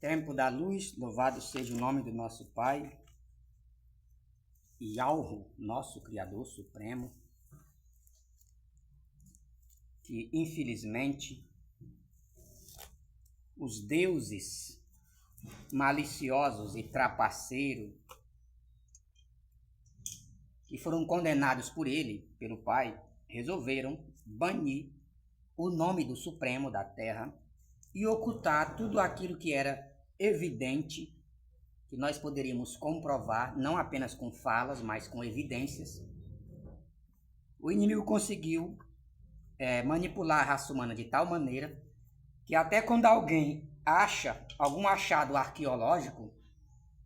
Tempo da luz, louvado seja o nome do nosso Pai, Yahweh, nosso Criador Supremo, que infelizmente os deuses maliciosos e trapaceiros que foram condenados por ele, pelo Pai, resolveram banir o nome do Supremo da Terra e ocultar tudo aquilo que era evidente, que nós poderíamos comprovar, não apenas com falas, mas com evidências. O inimigo conseguiu manipular a raça humana de tal maneira que até quando alguém acha algum achado arqueológico,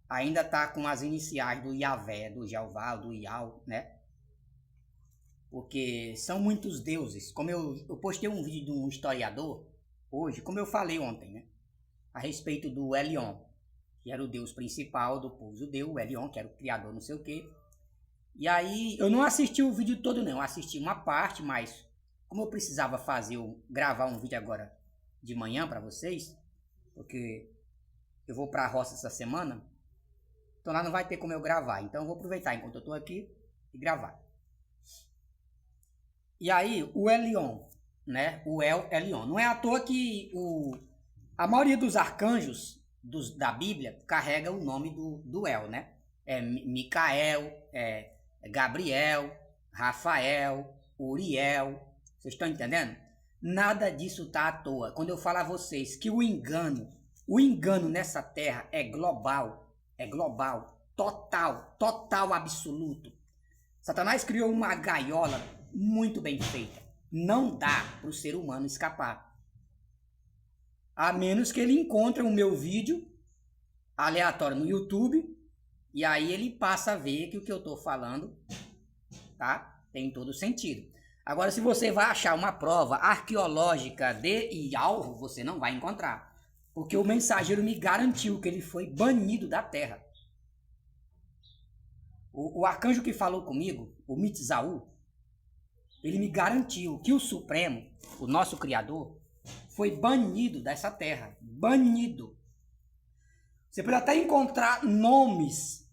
ainda está com as iniciais do Yahvé, do Jeová, do Yahweh, né? Porque são muitos deuses. Como eu postei um vídeo de um historiador hoje, como eu falei ontem, né? A respeito do Elion, que era o deus principal do povo judeu, o Elion, que era o criador não sei o quê. E aí, eu não assisti o vídeo todo não, eu assisti uma parte, mas como eu precisava gravar um vídeo agora de manhã para vocês, porque eu vou para a roça essa semana, então lá não vai ter como eu gravar, então eu vou aproveitar enquanto eu estou aqui e gravar. E aí, o Elion, né, o Elion, não é à toa que a maioria dos arcanjos da Bíblia carrega o nome do El, né? É Micael, Gabriel, Rafael, Uriel. Vocês estão entendendo? Nada disso está à toa. Quando eu falo a vocês que o engano nessa terra é global, total, absoluto. Satanás criou uma gaiola muito bem feita. Não dá para o ser humano escapar. A menos que ele encontre o meu vídeo aleatório no YouTube e aí ele passa a ver que o que eu estou falando, tá? Tem todo sentido. Agora, se você vai achar uma prova arqueológica de Yahweh, você não vai encontrar. Porque o mensageiro me garantiu que ele foi banido da terra. O arcanjo que falou comigo, o Mitzaú, ele me garantiu que o Supremo, o nosso Criador, foi banido dessa terra. Banido. Você pode até encontrar nomes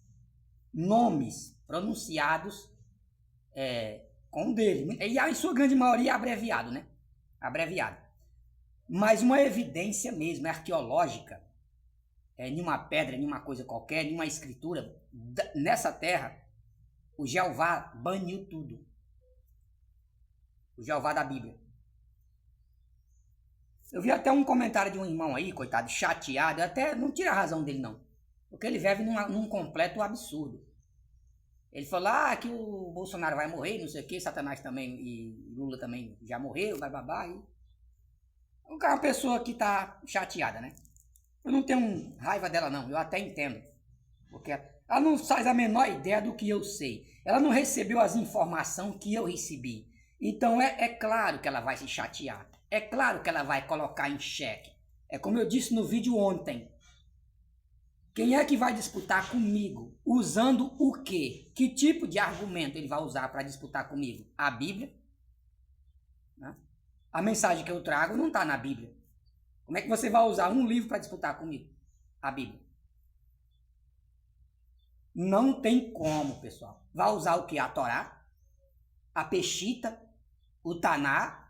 pronunciados com dele. E em sua grande maioria abreviado, né? Abreviado. Mas uma evidência mesmo, arqueológica, nenhuma pedra, nenhuma coisa qualquer, nenhuma escritura, nessa terra, o Jeová baniu tudo. O Jeová da Bíblia. Eu vi até um comentário de um irmão aí, coitado, chateado, eu até não tiro a razão dele não, porque ele vive num completo absurdo. Ele falou que o Bolsonaro vai morrer, não sei o que, Satanás também e Lula também já morreu, bababá. É uma pessoa que tá chateada, né? Eu não tenho raiva dela não, eu até entendo, porque ela não faz a menor ideia do que eu sei, ela não recebeu as informações que eu recebi, então é claro que ela vai se chatear. É claro que ela vai colocar em xeque. É como eu disse no vídeo ontem. Quem é que vai disputar comigo? Usando o quê? Que tipo de argumento ele vai usar para disputar comigo? A Bíblia? Né? A mensagem que eu trago não está na Bíblia. Como é que você vai usar um livro para disputar comigo? A Bíblia. Não tem como, pessoal. Vai usar o quê? A Torá? A Peshita? O Taná?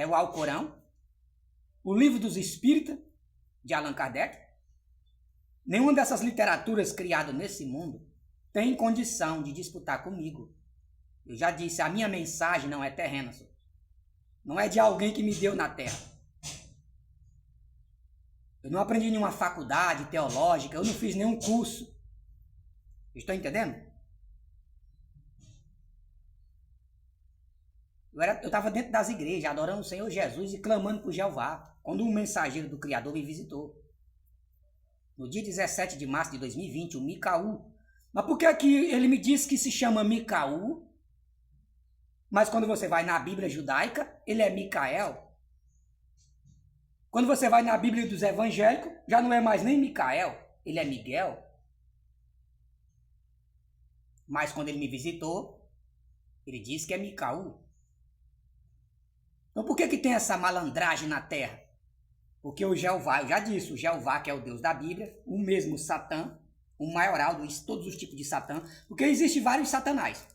O Alcorão, o Livro dos Espíritas, de Allan Kardec. Nenhuma dessas literaturas criadas nesse mundo tem condição de disputar comigo. Eu já disse, a minha mensagem não é terrena, não é de alguém que me deu na terra. Eu não aprendi em nenhuma faculdade teológica, eu não fiz nenhum curso. Estão entendendo? Eu estava dentro das igrejas, adorando o Senhor Jesus e clamando por Jeová, quando um mensageiro do Criador me visitou. No dia 17 de março de 2020, o Micaú. Mas por que ele me disse que se chama Micaú? Mas quando você vai na Bíblia judaica, ele é Micael. Quando você vai na Bíblia dos evangélicos, já não é mais nem Micael, ele é Miguel. Mas quando ele me visitou, ele disse que é Micaú. Então por que tem essa malandragem na terra? Porque o Jeová, eu já disse, o Jeová que é o Deus da Bíblia, o mesmo Satã, o maioral de todos os tipos de Satã, porque existem vários Satanás.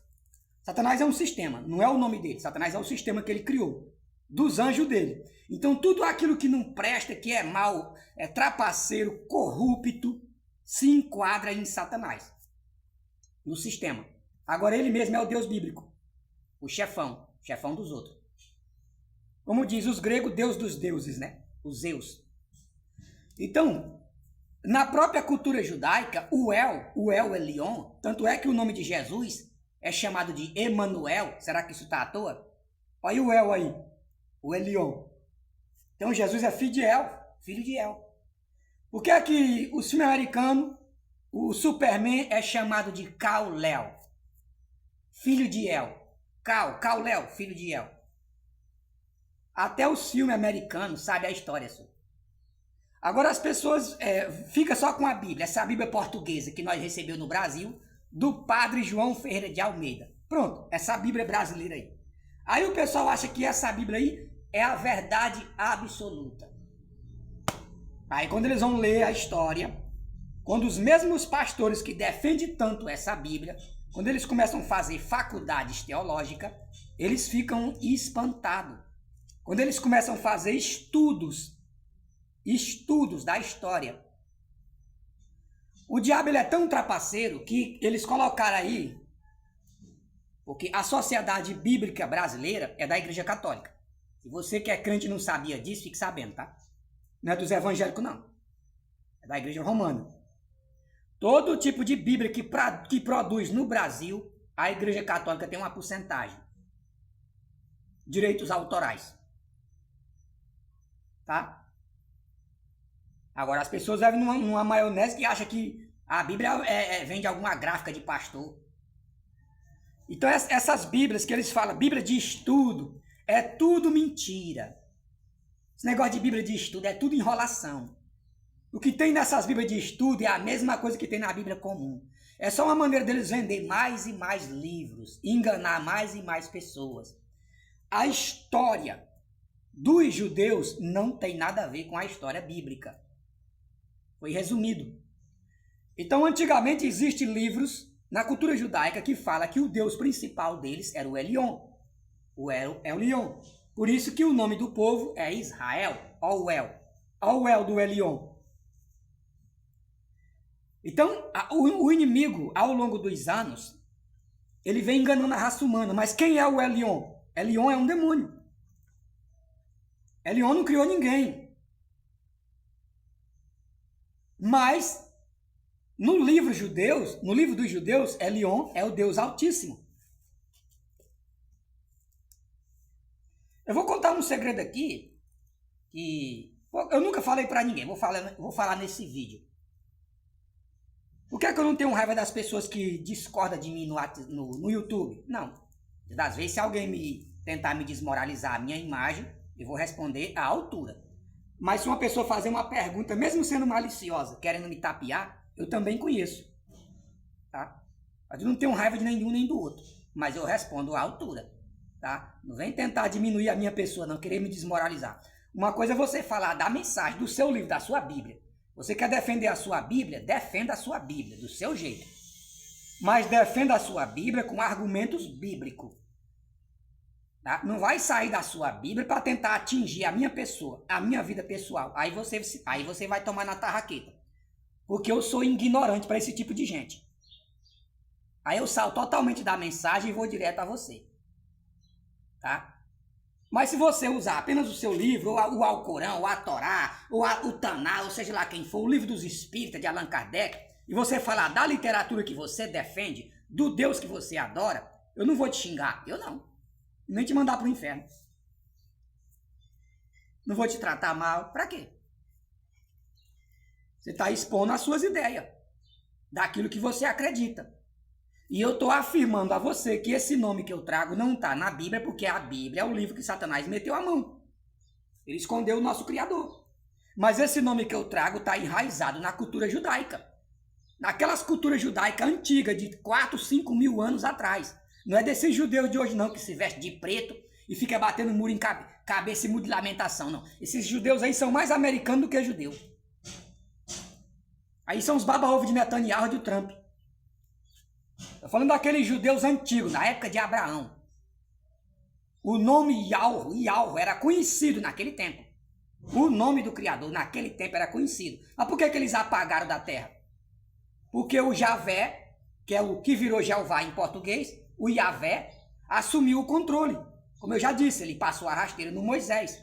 Satanás é um sistema, não é o nome dele. Satanás é o sistema que ele criou, dos anjos dele. Então tudo aquilo que não presta, que é mal, é trapaceiro, corrupto, se enquadra em Satanás, no sistema. Agora ele mesmo é o Deus bíblico, o chefão dos outros. Como diz os gregos, Deus dos deuses, né? Os Zeus. Então, na própria cultura judaica, o El Elyon, tanto é que o nome de Jesus é chamado de Emanuel. Será que isso está à toa? Olha o El aí, o Elyon. Então Jesus é filho de El, filho de El. Por que é que o filme americano, o Superman é chamado de Kal-El? Filho de El. Kal-El, filho de El. Até o filme americano sabe a história só. Agora as pessoas ficam só com a Bíblia, essa Bíblia portuguesa que nós recebemos no Brasil, do padre João Ferreira de Almeida. Pronto, essa Bíblia brasileira aí. Aí o pessoal acha que essa Bíblia aí é a verdade absoluta. Aí quando eles vão ler a história, quando os mesmos pastores que defendem tanto essa Bíblia, quando eles começam a fazer faculdades teológicas, eles ficam espantados. Quando eles começam a fazer estudos da história. O diabo ele é tão trapaceiro que eles colocaram aí, porque a Sociedade Bíblica Brasileira é da Igreja Católica. Se você que é crente e não sabia disso, fique sabendo, tá? Não é dos evangélicos, não. É da Igreja Romana. Todo tipo de Bíblia que produz no Brasil, a Igreja Católica tem uma porcentagem. Direitos autorais. Tá? Agora, as pessoas vivem numa maionese que acha que a Bíblia vem de alguma gráfica de pastor. Então, essas Bíblias que eles falam, Bíblia de estudo, é tudo mentira. Esse negócio de Bíblia de estudo é tudo enrolação. O que tem nessas Bíblias de estudo é a mesma coisa que tem na Bíblia comum. É só uma maneira deles vender mais e mais livros, enganar mais e mais pessoas. A história dos judeus não tem nada a ver com a história bíblica. Foi resumido. Então, antigamente, existem livros na cultura judaica que fala que o deus principal deles era o Elyon. O Elyon. Por isso que o nome do povo é Israel. Ó o El do Elyon. Então, o inimigo, ao longo dos anos, ele vem enganando a raça humana. Mas quem é o Elyon? Elyon é um demônio. Elyon não criou ninguém. Mas, no livro dos judeus, Elyon é o Deus Altíssimo. Eu vou contar um segredo aqui, que eu nunca falei pra ninguém, vou falar nesse vídeo. Por que é que eu não tenho raiva das pessoas que discordam de mim no YouTube? Não. Às vezes, se alguém tentar me desmoralizar a minha imagem, eu vou responder à altura. Mas se uma pessoa fazer uma pergunta, mesmo sendo maliciosa, querendo me tapear, eu também conheço. Tá? Eu não tenho raiva de nenhum nem do outro, mas eu respondo à altura. Tá? Não vem tentar diminuir a minha pessoa, não, querer me desmoralizar. Uma coisa é você falar da mensagem, do seu livro, da sua Bíblia. Você quer defender a sua Bíblia? Defenda a sua Bíblia, do seu jeito. Mas defenda a sua Bíblia com argumentos bíblicos. Tá? Não vai sair da sua Bíblia para tentar atingir a minha pessoa, a minha vida pessoal. Aí você vai tomar na tarraqueta. Porque eu sou ignorante para esse tipo de gente. Aí eu saio totalmente da mensagem e vou direto a você. Tá? Mas se você usar apenas o seu livro, ou o Alcorão, ou a Torá, ou o Taná, ou seja lá quem for, o livro dos Espíritas de Allan Kardec, e você falar da literatura que você defende, do Deus que você adora, eu não vou te xingar. Eu não. Nem te mandar para o inferno. Não vou te tratar mal. Para quê? Você está expondo as suas ideias. Daquilo que você acredita. E eu estou afirmando a você que esse nome que eu trago não está na Bíblia, porque a Bíblia é o livro que Satanás meteu a mão. Ele escondeu o nosso Criador. Mas esse nome que eu trago está enraizado na cultura judaica. Naquelas culturas judaicas antigas, de 4, 5 mil anos atrás. Não é desses judeus de hoje não, que se veste de preto e fica batendo muro em cabeça e muro de lamentação, não. Esses judeus aí são mais americanos do que judeu. Aí são os baba-ovo de Netanyahu e do Trump. Estou falando daqueles judeus antigos, na época de Abraão. O nome Yahweh era conhecido naquele tempo. O nome do Criador naquele tempo era conhecido. Mas por que eles apagaram da terra? Porque o Javé, que é o que virou Jeová em português, o Yahvé, assumiu o controle. Como eu já disse, ele passou a rasteira no Moisés.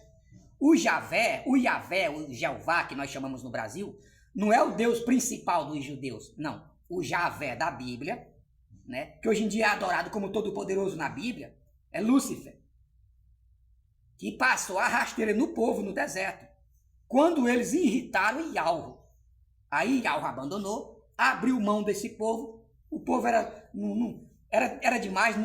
O Yahvé, o Jeová, que nós chamamos no Brasil, não é o Deus principal dos judeus, não. O Javé da Bíblia, né, que hoje em dia é adorado como Todo-Poderoso na Bíblia, é Lúcifer, que passou a rasteira no povo no deserto, quando eles irritaram Yahweh. Aí Yahweh abandonou, abriu mão desse povo, o povo era demais,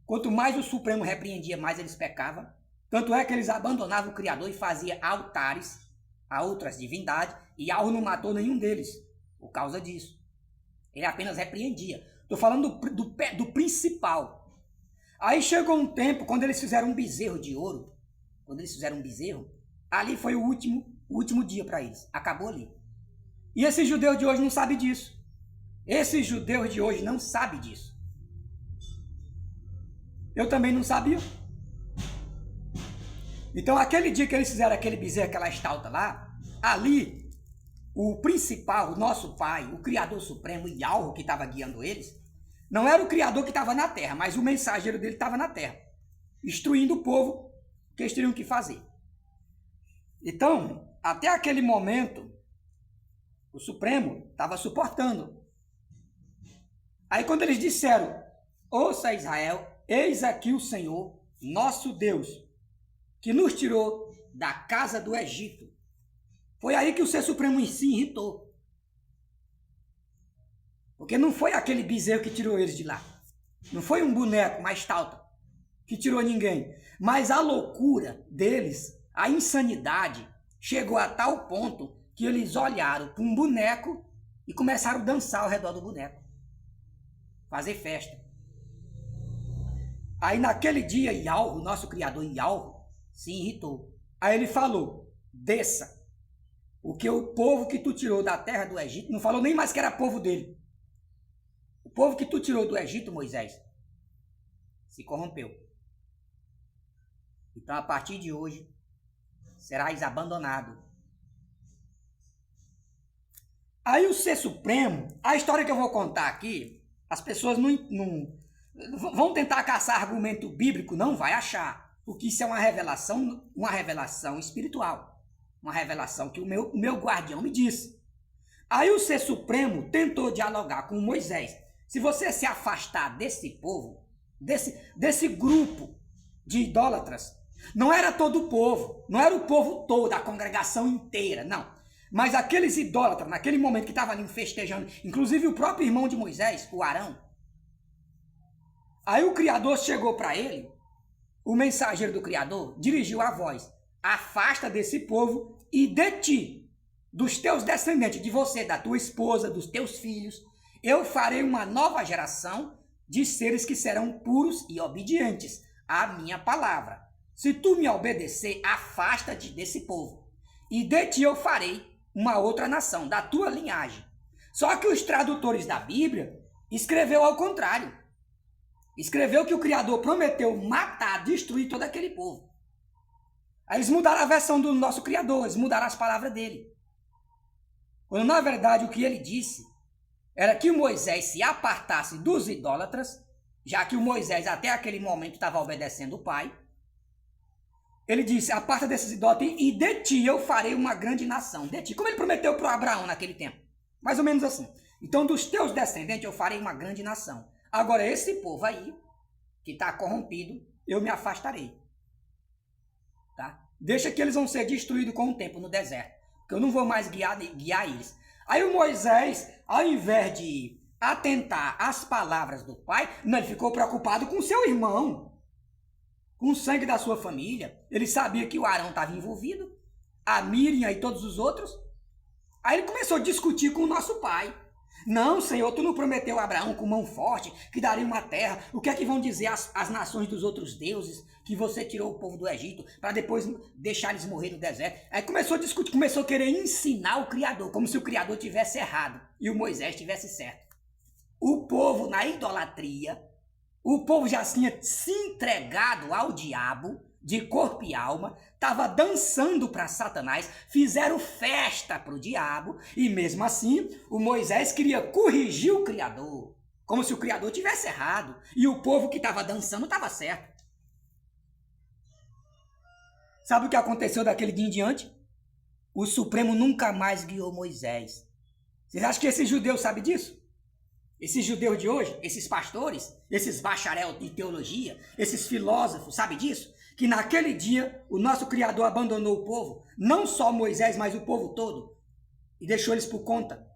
quanto mais o Supremo repreendia, mais eles pecavam, tanto é que eles abandonavam o Criador e faziam altares a outras divindades, e Yahweh não matou nenhum deles, por causa disso. Ele apenas repreendia. Estou falando do principal. Aí chegou um tempo, quando eles fizeram um bezerro de ouro, ali foi o último dia para eles. Acabou ali. E esse judeu de hoje não sabe disso. Esse judeu de hoje não sabe disso. Eu também não sabia. Então, aquele dia que eles fizeram aquele bezerro, aquela estalta lá, ali, o principal, o nosso pai, o Criador Supremo, Yahweh, que estava guiando eles, não era o Criador que estava na terra, mas o mensageiro dele estava na terra, instruindo o povo que eles teriam que fazer. Então, até aquele momento, o Supremo estava suportando. Aí quando eles disseram, ouça Israel, eis aqui o Senhor, nosso Deus, que nos tirou da casa do Egito. Foi aí que o Ser Supremo em si irritou. Porque não foi aquele bezerro que tirou eles de lá. Não foi um boneco, uma estalta, que tirou ninguém. Mas a loucura deles, a insanidade, chegou a tal ponto que eles olharam para um boneco e começaram a dançar ao redor do boneco. Fazer festa. Aí naquele dia, Yahweh, o nosso Criador Yahweh, se irritou. Aí ele falou, desça. Porque o povo que tu tirou da terra do Egito, não falou nem mais que era povo dele. O povo que tu tirou do Egito, Moisés, se corrompeu. Então, a partir de hoje, serás abandonado. Aí o Ser Supremo, a história que eu vou contar aqui, as pessoas não vão tentar caçar argumento bíblico, não vai achar. Porque isso é uma revelação espiritual. Uma revelação que o meu guardião me disse. Aí o Ser Supremo tentou dialogar com Moisés. Se você se afastar desse povo, desse grupo de idólatras, não era todo o povo, não era o povo todo, a congregação inteira, não. Mas aqueles idólatras, naquele momento que estavam ali festejando, inclusive o próprio irmão de Moisés, o Arão. Aí o Criador chegou para ele, o mensageiro do Criador, dirigiu a voz. Afasta desse povo e de ti, dos teus descendentes, de você, da tua esposa, dos teus filhos, eu farei uma nova geração de seres que serão puros e obedientes à minha palavra. Se tu me obedecer, afasta-te desse povo. E de ti eu farei uma outra nação, da tua linhagem. Só que os tradutores da Bíblia escreveu ao contrário. Escreveu que o Criador prometeu matar, destruir todo aquele povo. Aí eles mudaram a versão do nosso Criador, eles mudaram as palavras dele. Quando na verdade o que ele disse era que o Moisés se apartasse dos idólatras, já que o Moisés até aquele momento estava obedecendo o pai. Ele disse, aparta desses idólatras e de ti eu farei uma grande nação. De ti, como ele prometeu para Abraão naquele tempo. Mais ou menos assim. Então dos teus descendentes eu farei uma grande nação. Agora esse povo aí, que está corrompido, eu me afastarei. Tá? Deixa que eles vão ser destruídos com o tempo no deserto. Porque eu não vou mais guiar eles. Aí o Moisés, ao invés de atentar às palavras do pai, não, ele ficou preocupado com seu irmão. Com o sangue da sua família. Ele sabia que o Arão estava envolvido. A Miriam e todos os outros. Aí ele começou a discutir com o nosso pai. Não, Senhor, tu não prometeu a Abraão com mão forte que daria uma terra. O que é que vão dizer as nações dos outros deuses que você tirou o povo do Egito para depois deixar eles morrer no deserto? Aí começou a discutir, começou a querer ensinar o Criador, como se o Criador tivesse errado e o Moisés tivesse certo. O povo na idolatria, o povo já tinha se entregado ao diabo de corpo e alma, estava dançando para Satanás, fizeram festa para o diabo, e mesmo assim o Moisés queria corrigir o Criador, como se o Criador tivesse errado, e o povo que estava dançando estava certo. Sabe o que aconteceu daquele dia em diante? O Supremo nunca mais guiou Moisés. Vocês acham que esses judeus sabem disso? Esses judeus de hoje, esses pastores, esses bacharel de teologia, esses filósofos, sabem disso? Que naquele dia o nosso Criador abandonou o povo, não só Moisés, mas o povo todo, e deixou eles por conta.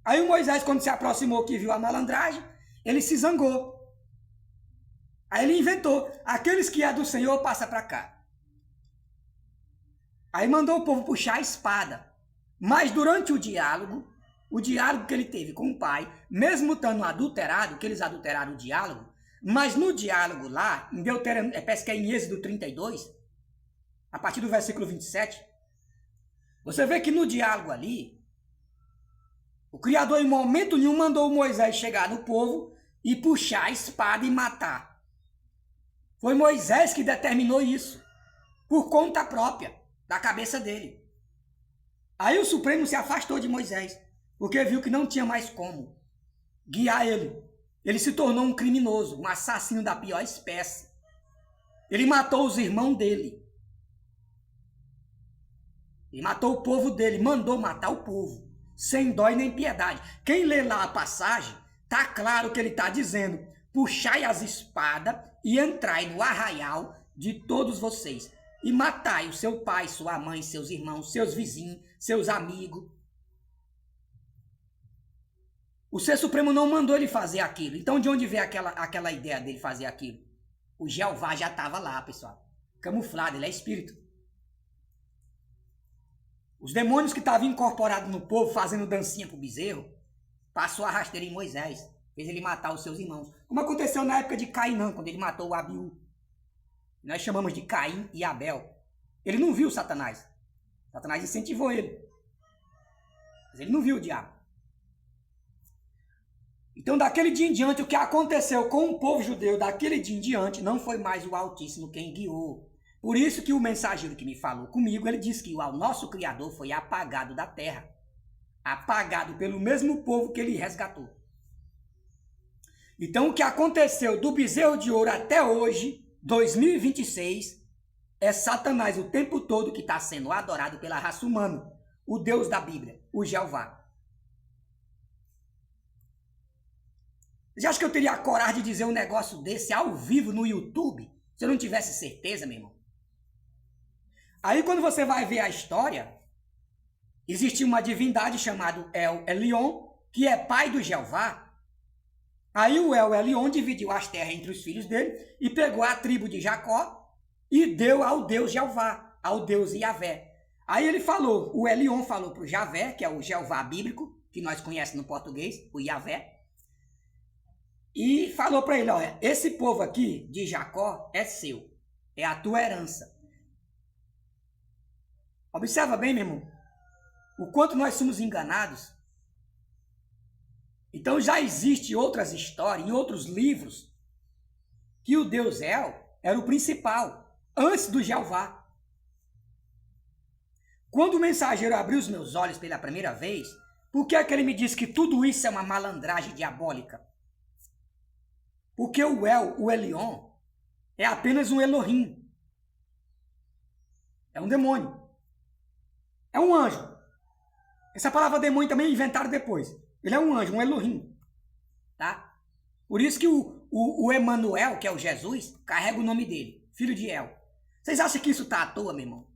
Aí o Moisés, quando se aproximou, que viu a malandragem, ele se zangou. Aí ele inventou, aqueles que é do Senhor, passa para cá. Aí mandou o povo puxar a espada. Mas durante o diálogo que ele teve com o pai, mesmo estando adulterado, que eles adulteraram o diálogo, mas no diálogo lá, em Deuteronômio, parece que é em Êxodo 32, a partir do versículo 27, você vê que no diálogo ali, o Criador em momento nenhum mandou Moisés chegar no povo e puxar a espada e matar. Foi Moisés que determinou isso, por conta própria, da cabeça dele. Aí o Supremo se afastou de Moisés, porque viu que não tinha mais como guiar ele. Ele se tornou um criminoso, um assassino da pior espécie. Ele matou os irmãos dele. Ele matou o povo dele, mandou matar o povo, sem dó e nem piedade. Quem lê lá a passagem, tá claro que ele está dizendo: puxai as espadas e entrai no arraial de todos vocês, e matai o seu pai, sua mãe, seus irmãos, seus vizinhos, seus amigos. O Ser Supremo não mandou ele fazer aquilo. Então de onde veio aquela ideia dele fazer aquilo? O Jeová já estava lá, pessoal. Camuflado, ele é espírito. Os demônios que estavam incorporados no povo, fazendo dancinha pro bezerro, passou a rasteira em Moisés. Fez ele matar os seus irmãos. Como aconteceu na época de Cainã, quando ele matou o Abiú. Nós chamamos de Caim e Abel. Ele não viu Satanás. Satanás incentivou ele. Mas ele não viu o diabo. Então, daquele dia em diante, o que aconteceu com o povo judeu, daquele dia em diante, não foi mais o Altíssimo quem guiou. Por isso que o mensageiro que me falou comigo, ele disse que o nosso Criador foi apagado da terra. Apagado pelo mesmo povo que ele resgatou. Então, o que aconteceu do bezerro de ouro até hoje, 2026, é Satanás o tempo todo que está sendo adorado pela raça humana. O Deus da Bíblia, o Jeová. Você acha que eu teria a coragem de dizer um negócio desse ao vivo no YouTube, se eu não tivesse certeza, meu irmão? Aí quando você vai ver a história, existe uma divindade chamada El Elyon, que é pai do Jeová. Aí o El Elyon dividiu as terras entre os filhos dele e pegou a tribo de Jacó e deu ao Deus Jeová, ao Deus Yavé. Aí ele falou, o Elyon falou para o Javé, que é o Jeová bíblico, que nós conhecemos no português, o Yavé, e falou para ele, olha, esse povo aqui de Jacó é seu, é a tua herança. Observa bem, meu irmão, o quanto nós somos enganados. Então já existe outras histórias, em outros livros, que o Deus El era o principal, antes do Jeová. Quando o mensageiro abriu os meus olhos pela primeira vez, por que é que ele me disse que tudo isso é uma malandragem diabólica? Porque o El, o Elyon, é apenas um Elohim. É um demônio. É um anjo. Essa palavra demônio também inventaram depois. Ele é um anjo, um Elohim. Tá? Por isso que o Emanuel, que é o Jesus, carrega o nome dele, filho de El. Vocês acham que isso está à toa, meu irmão?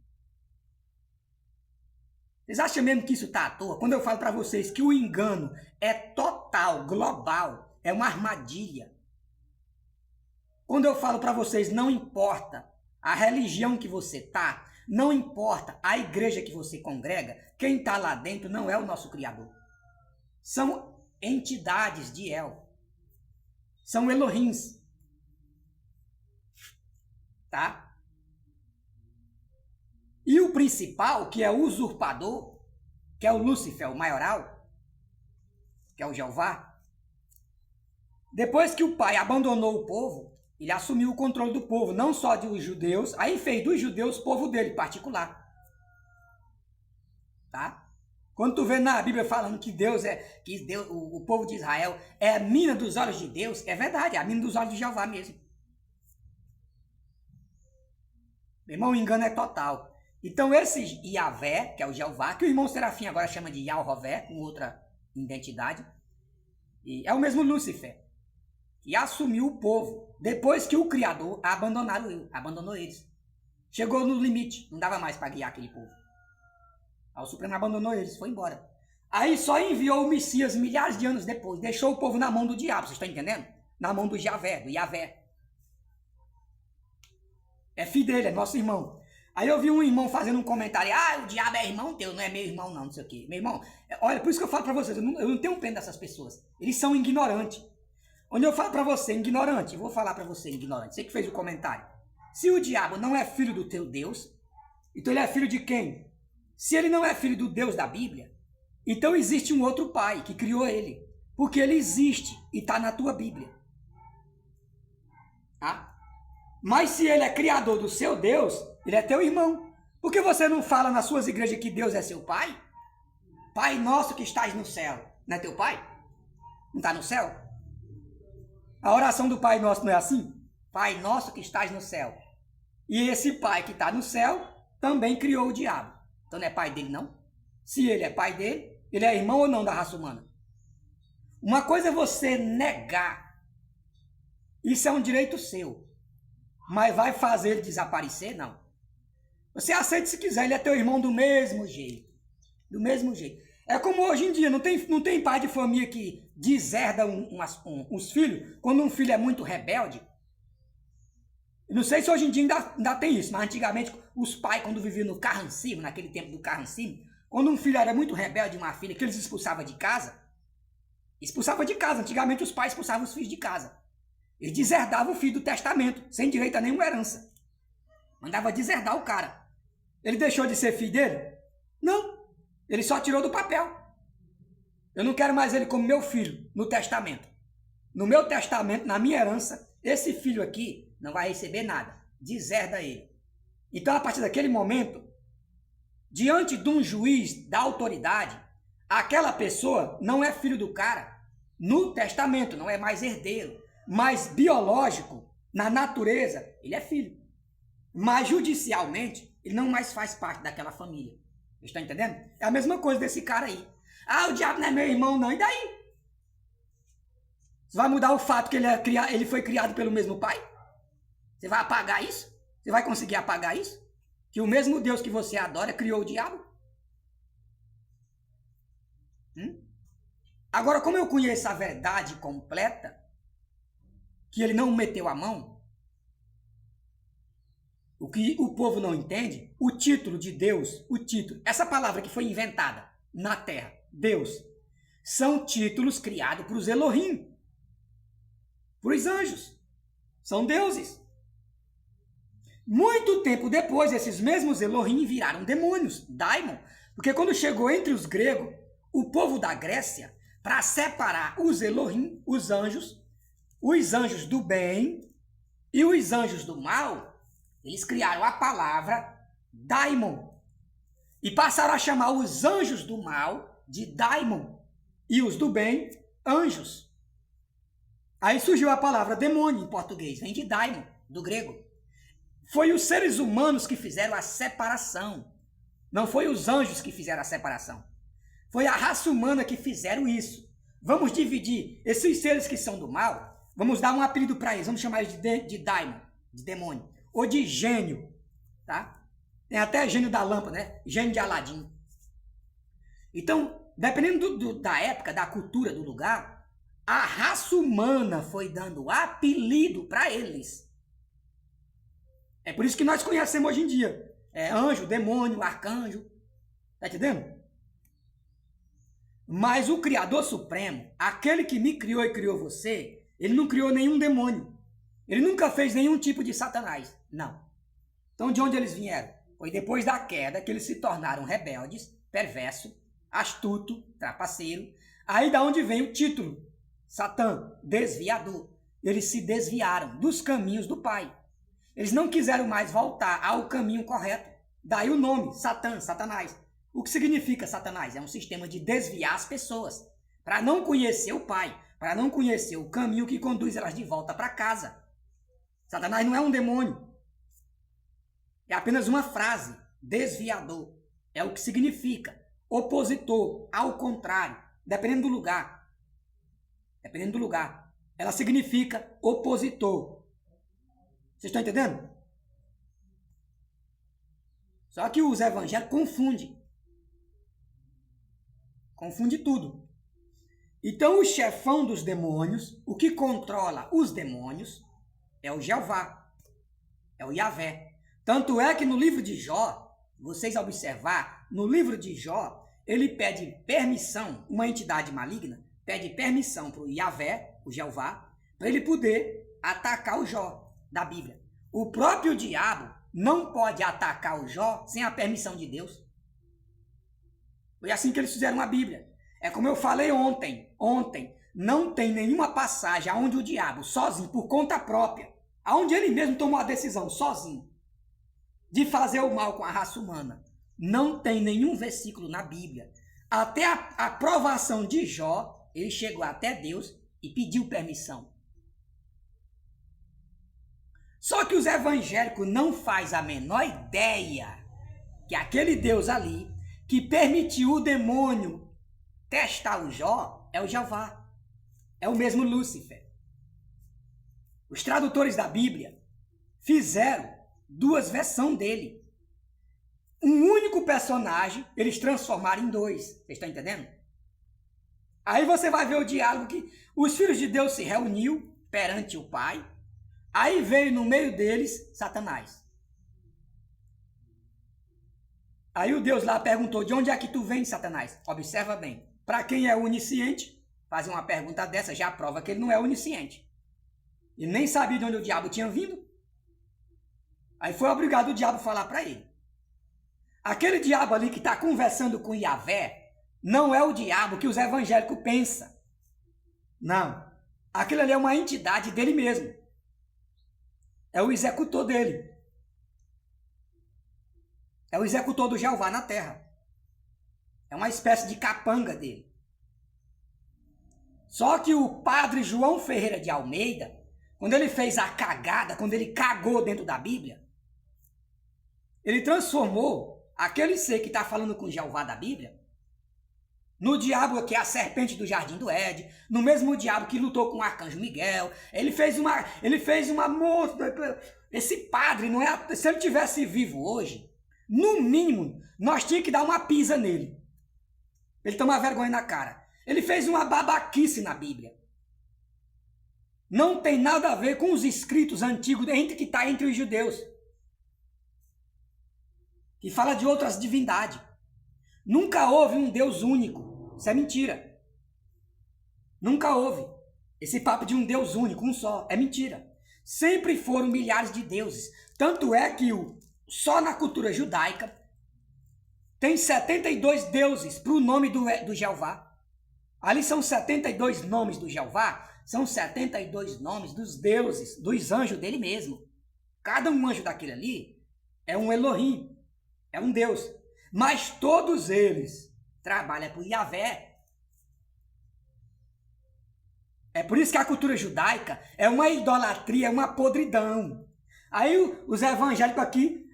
Vocês acham mesmo que isso está à toa? Quando eu falo para vocês que o engano é total, global, é uma armadilha. Quando eu falo para vocês, não importa a religião que você tá, não importa a igreja que você congrega, quem está lá dentro não é o nosso Criador. são entidades de El. São Elohims. Tá? E o principal, que é o usurpador, que é o Lúcifer, o maioral, que é o Jeová, depois que o pai abandonou o povo, ele assumiu o controle do povo, não só dos judeus, aí fez dos judeus povo dele, particular. Tá? Quando tu vê na Bíblia falando que Deus, o povo de Israel é a mina dos olhos de Deus, é verdade, é a mina dos olhos de Jeová mesmo. Meu irmão, o engano é total. Então esse Yahvé, que é o Jeová, que o irmão Serafim agora chama de Yahvé, com outra identidade, e é o mesmo Lúcifer, que assumiu o povo, depois que o Criador abandonou eles. Chegou no limite, não dava mais para guiar aquele povo. Aí o Supremo abandonou eles, foi embora. Aí só enviou o Messias milhares de anos depois, deixou o povo na mão do diabo, vocês estão entendendo? Na mão do Yahvé. É filho dele, é nosso irmão. Aí eu vi um irmão fazendo um comentário, o diabo é irmão teu, não é meu irmão não, não sei o quê. Meu irmão, olha, por isso que eu falo pra vocês, eu não tenho pena dessas pessoas. Eles são ignorantes. Onde eu falo pra você, ignorante, vou falar pra você, ignorante, você que fez o comentário. Se o diabo não é filho do teu Deus, então ele é filho de quem? Se ele não é filho do Deus da Bíblia, então existe um outro pai que criou ele. Porque ele existe e está na tua Bíblia. Tá? Mas se ele é criador do seu Deus, ele é teu irmão. Por que você não fala nas suas igrejas que Deus é seu pai? Pai nosso que estás no céu. Não é teu pai? Não está no céu? A oração do Pai Nosso não é assim? Pai nosso que estás no céu. E esse pai que está no céu também criou o diabo. Então não é pai dele, não? Se ele é pai dele, ele é irmão ou não da raça humana? Uma coisa é você negar. Isso é um direito seu. Mas vai fazer ele desaparecer? Não. Você aceita se quiser, ele é teu irmão do mesmo jeito. Do mesmo jeito. É como hoje em dia, não tem pai de família que deserda uns filhos, quando um filho é muito rebelde. Não sei se hoje em dia ainda tem isso, mas antigamente os pais, quando viviam no carrancimo, naquele tempo do carrancimo, quando um filho era muito rebelde, uma filha, que eles expulsavam de casa, antigamente os pais expulsavam os filhos de casa. Eles deserdavam o filho do testamento, sem direito a nenhuma herança. Mandava deserdar o cara. Ele deixou de ser filho dele? Não. Ele só tirou do papel. Eu não quero mais ele como meu filho no testamento. No meu testamento, na minha herança, esse filho aqui não vai receber nada. Deserda ele. Então, a partir daquele momento, diante de um juiz da autoridade, aquela pessoa não é filho do cara no testamento, não é mais herdeiro. Mas biológico, na natureza, ele é filho. Mas judicialmente, ele não mais faz parte daquela família. Vocês estão entendendo? É a mesma coisa desse cara aí. O diabo não é meu irmão não, e daí? Você vai mudar o fato que ele foi criado pelo mesmo pai? Você vai apagar isso? Você vai conseguir apagar isso? Que o mesmo Deus que você adora criou o diabo? Agora, como eu conheço a verdade completa, que ele não meteu a mão, o que o povo não entende, o título de Deus, essa palavra que foi inventada na terra, Deus, são títulos criados para os Elohim, para os anjos, são deuses. Muito tempo depois, esses mesmos Elohim viraram demônios, daimon, porque quando chegou entre os gregos, o povo da Grécia, para separar os Elohim, os anjos do bem e os anjos do mal, eles criaram a palavra daimon e passaram a chamar os anjos do mal de daimon e os do bem, anjos. Aí surgiu a palavra demônio em português, vem de daimon, do grego. Foi os seres humanos que fizeram a separação. Não foi os anjos que fizeram a separação. Foi a raça humana que fizeram isso. Vamos dividir esses seres que são do mal, vamos dar um apelido para eles, vamos chamar eles de daimon, de demônio, ou de gênio, tá? Tem até gênio da lâmpada, né? Gênio de Aladim. Então, dependendo da época, da cultura, do lugar, a raça humana foi dando apelido para eles. É por isso que nós conhecemos hoje em dia. Anjo, demônio, arcanjo. Tá entendendo? Mas o Criador Supremo, aquele que me criou e criou você, ele não criou nenhum demônio. Ele nunca fez nenhum tipo de Satanás. Não. Então de onde eles vieram? Foi depois da queda que eles se tornaram rebeldes, perverso, astuto, trapaceiro. Aí da onde vem o título? Satã, desviador. Eles se desviaram dos caminhos do Pai. Eles não quiseram mais voltar ao caminho correto. Daí o nome, Satã, Satanás. O que significa Satanás? É um sistema de desviar as pessoas para não conhecer o Pai, para não conhecer o caminho que conduz elas de volta para casa. Satanás não é um demônio. É apenas uma frase, desviador. É o que significa opositor, ao contrário, dependendo do lugar. Dependendo do lugar. Ela significa opositor. Vocês estão entendendo? Só que os evangélicos confundem. Confunde tudo. Então o chefão dos demônios, o que controla os demônios, é o Jeová. É o Yavé. Tanto é que no livro de Jó, vocês observar, no livro de Jó, ele pede permissão, uma entidade maligna, pede permissão para o Yavé, o Jeová, para ele poder atacar o Jó da Bíblia. O próprio diabo não pode atacar o Jó sem a permissão de Deus. Foi assim que eles fizeram a Bíblia. É como eu falei ontem, não tem nenhuma passagem onde o diabo, sozinho, por conta própria, onde ele mesmo tomou a decisão, sozinho, de fazer o mal com a raça humana. Não tem nenhum versículo na Bíblia. Até a aprovação de Jó, ele chegou até Deus e pediu permissão. Só que os evangélicos não fazem a menor ideia que aquele Deus ali, que permitiu o demônio testar o Jó, é o Jeová. É o mesmo Lúcifer. Os tradutores da Bíblia fizeram duas versões dele. Um único personagem, eles transformaram em dois. Vocês estão entendendo? Aí você vai ver o diálogo que os filhos de Deus se reuniu perante o Pai. Aí veio no meio deles Satanás. Aí o Deus lá perguntou, de onde é que tu vem, Satanás? Observa bem. Para quem é onisciente, fazer uma pergunta dessa já prova que ele não é onisciente. Ele nem sabia de onde o diabo tinha vindo. Aí foi obrigado o diabo a falar para ele. Aquele diabo ali que está conversando com Yavé não é o diabo que os evangélicos pensam. Não. Aquilo ali é uma entidade dele mesmo. É o executor dele. É o executor do Jeová na terra. É uma espécie de capanga dele. Só que o padre João Ferreira de Almeida, quando ele fez a cagada, quando ele cagou dentro da Bíblia, ele transformou aquele ser que está falando com o Jeová da Bíblia no diabo que é a serpente do jardim do Éden, no mesmo diabo que lutou com o arcanjo Miguel. Ele fez uma moça. Esse padre, não é, se ele tivesse vivo hoje, no mínimo, nós tínhamos que dar uma pisa nele. Ele toma vergonha na cara. Ele fez uma babaquice na Bíblia. Não tem nada a ver com os escritos antigos que está entre os judeus, que fala de outras divindades. Nunca houve um Deus único. Isso é mentira. Nunca houve. Esse papo de um Deus único, um só, é mentira. Sempre foram milhares de deuses. Tanto é que só na cultura judaica tem 72 deuses para o nome do Jeová. Ali são 72 nomes do Jeová, são 72 nomes dos deuses, dos anjos dele mesmo. Cada um anjo daquele ali é um Elohim, é um Deus. Mas todos eles trabalham para o Yavé. É por isso que a cultura judaica é uma idolatria, é uma podridão. Aí os evangélicos aqui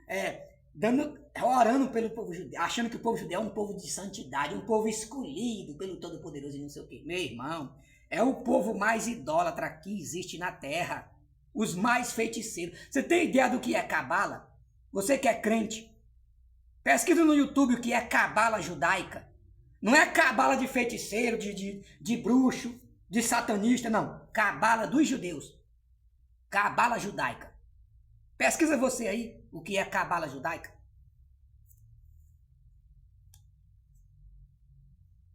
orando pelo povo judeu, achando que o povo judeu é um povo de santidade, um povo escolhido pelo Todo-Poderoso e não sei o quê. Meu irmão, é o povo mais idólatra que existe na terra. Os mais feiticeiros. Você tem ideia do que é cabala? Você que é crente, pesquisa no YouTube o que é cabala judaica. Não é cabala de feiticeiro, de bruxo, de satanista, não. Cabala dos judeus. Cabala judaica. Pesquisa você aí o que é cabala judaica.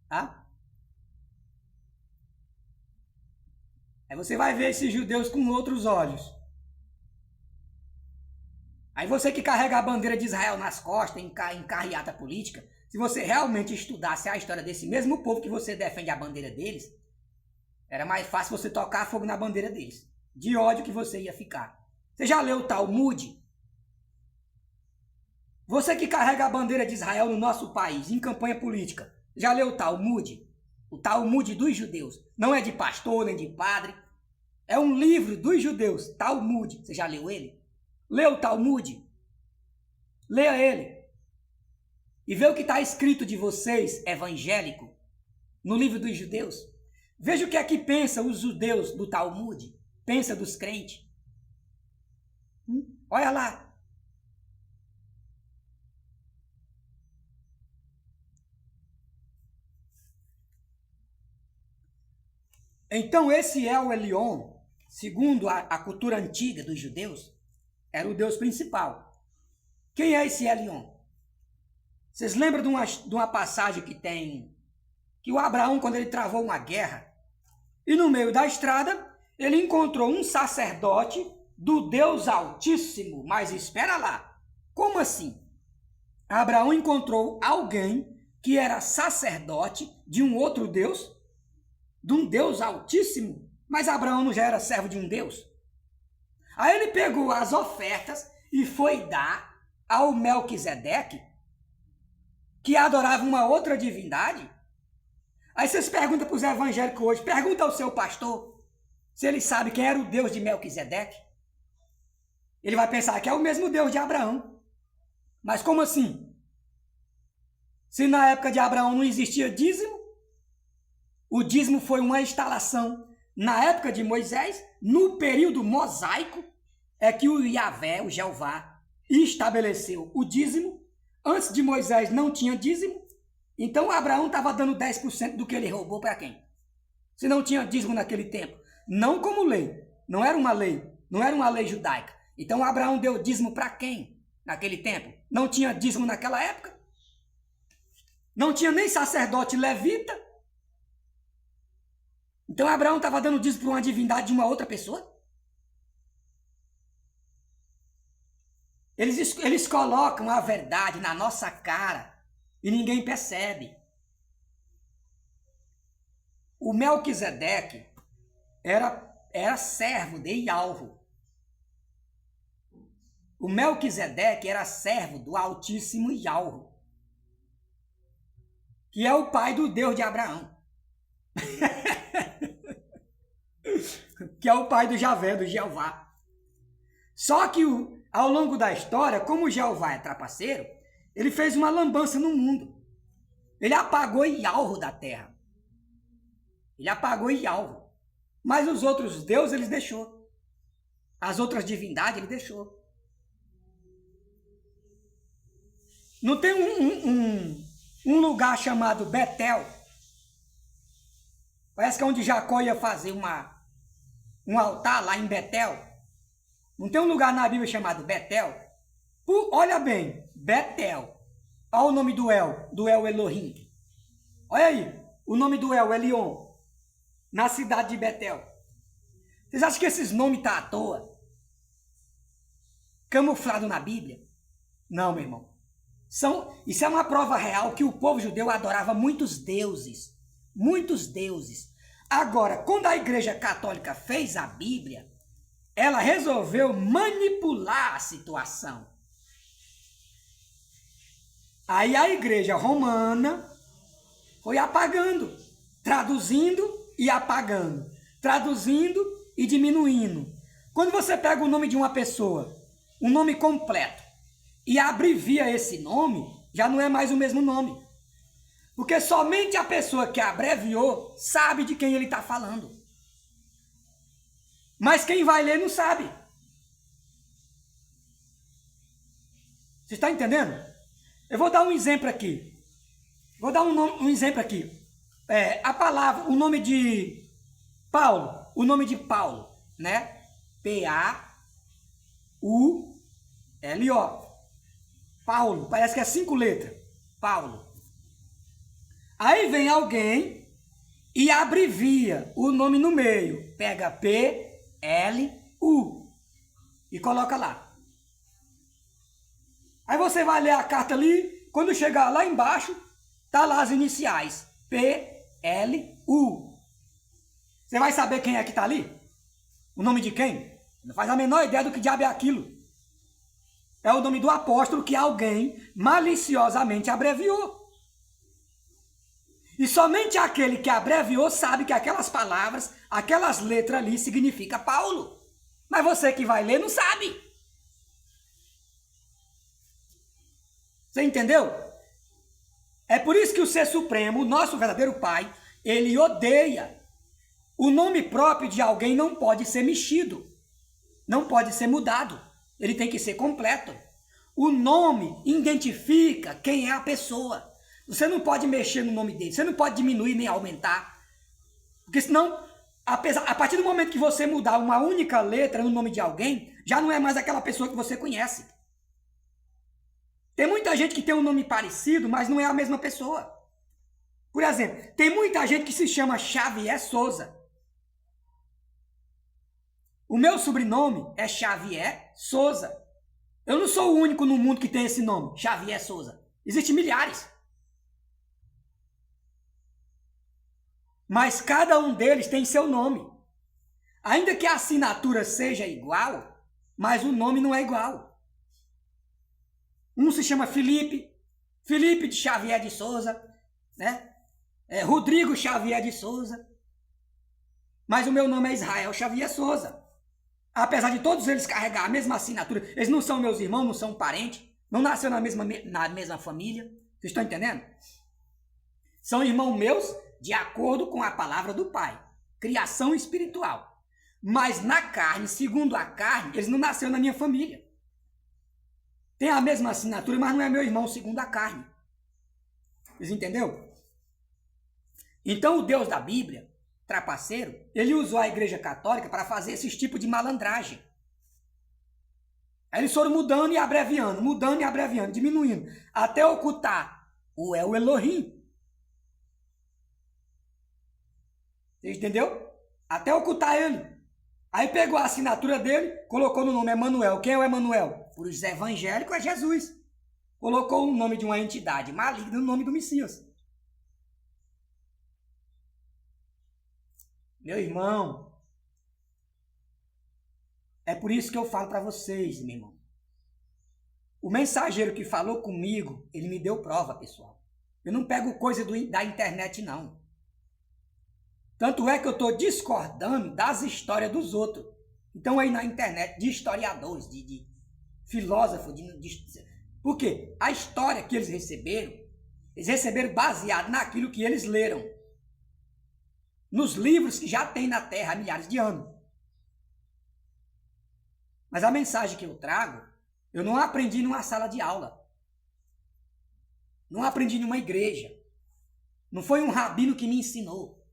Tá? Aí você vai ver esses judeus com outros olhos. Aí você que carrega a bandeira de Israel nas costas, em carreata política, se você realmente estudasse a história desse mesmo povo que você defende a bandeira deles, era mais fácil você tocar fogo na bandeira deles. De ódio que você ia ficar. Você já leu o Talmud? Você que carrega a bandeira de Israel no nosso país, em campanha política, já leu o Talmud? O Talmud dos judeus. Não é de pastor, nem de padre. É um livro dos judeus, Talmud. Você já leu ele? Leu o Talmud? Leia ele. E vê o que está escrito de vocês, evangélico, no livro dos judeus. Veja o que é que pensam os judeus do Talmud. Pensa dos crentes. Olha lá. Então esse El Elyon, segundo a cultura antiga dos judeus, era o Deus principal. Quem é esse Elyon? Vocês lembram de uma passagem que tem, que o Abraão, quando ele travou uma guerra, e no meio da estrada, ele encontrou um sacerdote do Deus Altíssimo. Mas espera lá, como assim? Abraão encontrou alguém que era sacerdote de um outro Deus, de um Deus Altíssimo, mas Abraão não já era servo de um Deus? Aí ele pegou as ofertas e foi dar ao Melquisedeque, que adorava uma outra divindade. Aí vocês perguntam para os evangélicos hoje, pergunta ao seu pastor se ele sabe quem era o Deus de Melquisedeque. Ele vai pensar que é o mesmo Deus de Abraão. Mas como assim? Se na época de Abraão não existia dízimo, o dízimo foi uma instalação na época de Moisés, no período mosaico, é que o Yahvé, o Jeová, estabeleceu o dízimo. Antes de Moisés não tinha dízimo, então Abraão estava dando 10% do que ele roubou para quem? Se não tinha dízimo naquele tempo. Não como lei, não era uma lei judaica. Então Abraão deu dízimo para quem naquele tempo? Não tinha dízimo naquela época. Não tinha nem sacerdote levita. Então Abraão estava dando dízimo para uma divindade de uma outra pessoa? Eles colocam a verdade na nossa cara e ninguém percebe. O Melquisedeque era servo de Ialvo. O Melquisedeque era servo do Altíssimo Ialvo, que é o pai do Deus de Abraão. Que é o pai do Javé, do Jeová. Só que ao longo da história, como o Jeová é trapaceiro, ele fez uma lambança no mundo. Ele apagou Ialvo da terra. Ele apagou Ialvo. Mas os outros deuses ele deixou. As outras divindades ele deixou. Não tem um lugar chamado Betel? Parece que é onde Jacó ia fazer um altar lá em Betel. Não tem um lugar na Bíblia chamado Betel? Olha bem, Betel. Olha o nome do El Elohim. Olha aí, o nome do El Elyon, na cidade de Betel. Vocês acham que esses nomes estão à toa? Camuflado na Bíblia? Não, meu irmão. Isso é uma prova real que o povo judeu adorava muitos deuses. Muitos deuses. Agora, quando a Igreja Católica fez a Bíblia, ela resolveu manipular a situação. Aí a Igreja Romana foi apagando, traduzindo e apagando, traduzindo e diminuindo. Quando você pega o nome de uma pessoa, um nome completo, e abrevia esse nome, já não é mais o mesmo nome. Porque somente a pessoa que abreviou sabe de quem ele está falando. Mas quem vai ler não sabe. Você está entendendo? Eu vou dar um exemplo aqui. Vou dar um exemplo aqui. A palavra, o nome de Paulo, né? P-A-U-L-O. Paulo, parece que é 5 letras. Paulo. Aí vem alguém e abrevia o nome no meio. Pega P-L-U e coloca lá. Aí você vai ler a carta ali, quando chegar lá embaixo, tá lá as iniciais, P-L-U. Você vai saber quem é que tá ali? O nome de quem? Não faz a menor ideia do que diabo é aquilo. É o nome do apóstolo que alguém maliciosamente abreviou. E somente aquele que abreviou sabe que aquelas palavras, aquelas letras ali significa Paulo. Mas você que vai ler não sabe. Você entendeu? É por isso que o Ser Supremo, o nosso verdadeiro Pai, ele odeia. O nome próprio de alguém não pode ser mexido. Não pode ser mudado. Ele tem que ser completo. O nome identifica quem é a pessoa. Você não pode mexer no nome dele. Você não pode diminuir nem aumentar. Porque senão, a partir do momento que você mudar uma única letra no nome de alguém, já não é mais aquela pessoa que você conhece. Tem muita gente que tem um nome parecido, mas não é a mesma pessoa. Por exemplo, tem muita gente que se chama Xavier Souza. O meu sobrenome é Xavier Souza. Eu não sou o único no mundo que tem esse nome, Xavier Souza. Existem milhares. Mas cada um deles tem seu nome. Ainda que a assinatura seja igual, mas o nome não é igual. Um se chama Felipe de Xavier de Souza, né? Rodrigo Xavier de Souza. Mas o meu nome é Israel Xavier Souza. Apesar de todos eles carregar a mesma assinatura, eles não são meus irmãos, não são parentes, não nasceram na mesma família. Vocês estão entendendo? São irmãos meus de acordo com a palavra do Pai. Criação espiritual. Mas na carne, segundo a carne, eles não nasceram na minha família. Tem a mesma assinatura, mas não é meu irmão segundo a carne. Vocês entenderam? Então o Deus da Bíblia, trapaceiro, ele usou a Igreja Católica para fazer esse tipo de malandragem. Aí eles foram mudando e abreviando, diminuindo, até ocultar o Elohim. Você entendeu? Até ocultar ele. Aí pegou a assinatura dele, colocou no nome Emanuel. Quem é o Emanuel? Por os evangélicos é Jesus. Colocou o nome de uma entidade maligna no nome do Messias. Meu irmão, é por isso que eu falo para vocês, meu irmão. O mensageiro que falou comigo, ele me deu prova, pessoal. Eu não pego coisa da internet, não. Tanto é que eu estou discordando das histórias dos outros. Então aí na internet, de historiadores, de filósofos, por quê? A história que eles receberam baseado naquilo que eles leram. Nos livros que já tem na Terra há milhares de anos. Mas a mensagem que eu trago, eu não aprendi numa sala de aula. Não aprendi numa igreja. Não foi um rabino que me ensinou.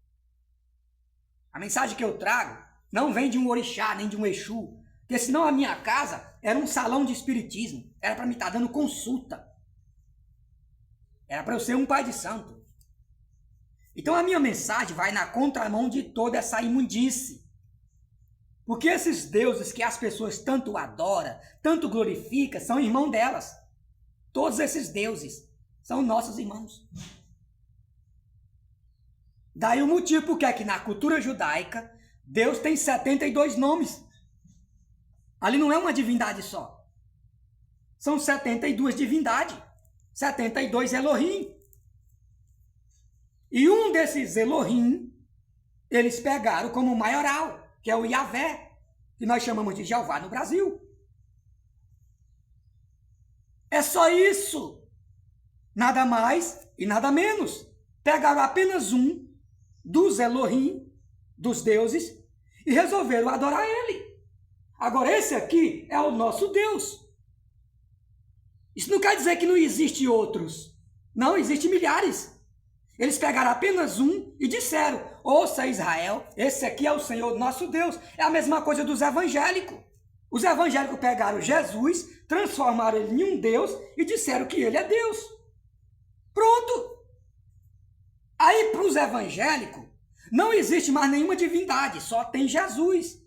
A mensagem que eu trago não vem de um orixá, nem de um exu. Porque senão a minha casa era um salão de espiritismo. Era para me estar dando consulta. Era para eu ser um pai de santo. Então a minha mensagem vai na contramão de toda essa imundície. Porque esses deuses que as pessoas tanto adoram, tanto glorificam, são irmãos delas. Todos esses deuses são nossos irmãos. Daí o motivo porque é que na cultura judaica, Deus tem 72 nomes. Ali não é uma divindade só. São 72 divindades. 72 Elohim. E um desses Elohim, eles pegaram como maioral, que é o Yahvé, que nós chamamos de Jeová no Brasil. É só isso. Nada mais e nada menos. Pegaram apenas um dos Elohim, dos deuses, e resolveram adorar ele. Agora esse aqui é o nosso Deus. Isso não quer dizer que não existe outros. Não, existem milhares. Eles pegaram apenas um e disseram: ouça Israel, esse aqui é o Senhor nosso Deus. É a mesma coisa dos evangélicos. Os evangélicos pegaram Jesus, transformaram ele em um Deus e disseram que ele é Deus. Pronto. Aí para os evangélicos, Não existe mais nenhuma divindade, só tem Jesus.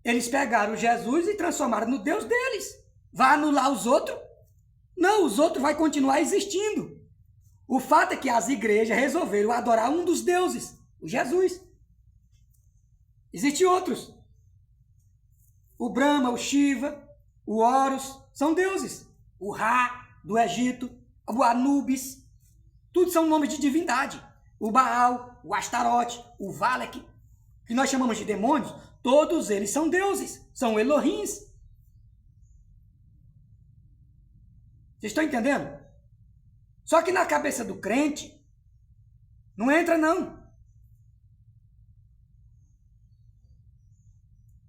Eles pegaram Jesus e transformaram no Deus deles. Vai anular os outros? Não, os outros vai continuar existindo. O fato é que as igrejas resolveram adorar um dos deuses, o Jesus. Existem outros. O Brahma, o Shiva, o Horus, são deuses. O Ra, do Egito, o Anubis, tudo são nomes de divindade. O Baal, o Astarote, o Valak, que nós chamamos de demônios, todos eles são deuses, são Elohims. Vocês estão entendendo? Só que na cabeça do crente, não entra não.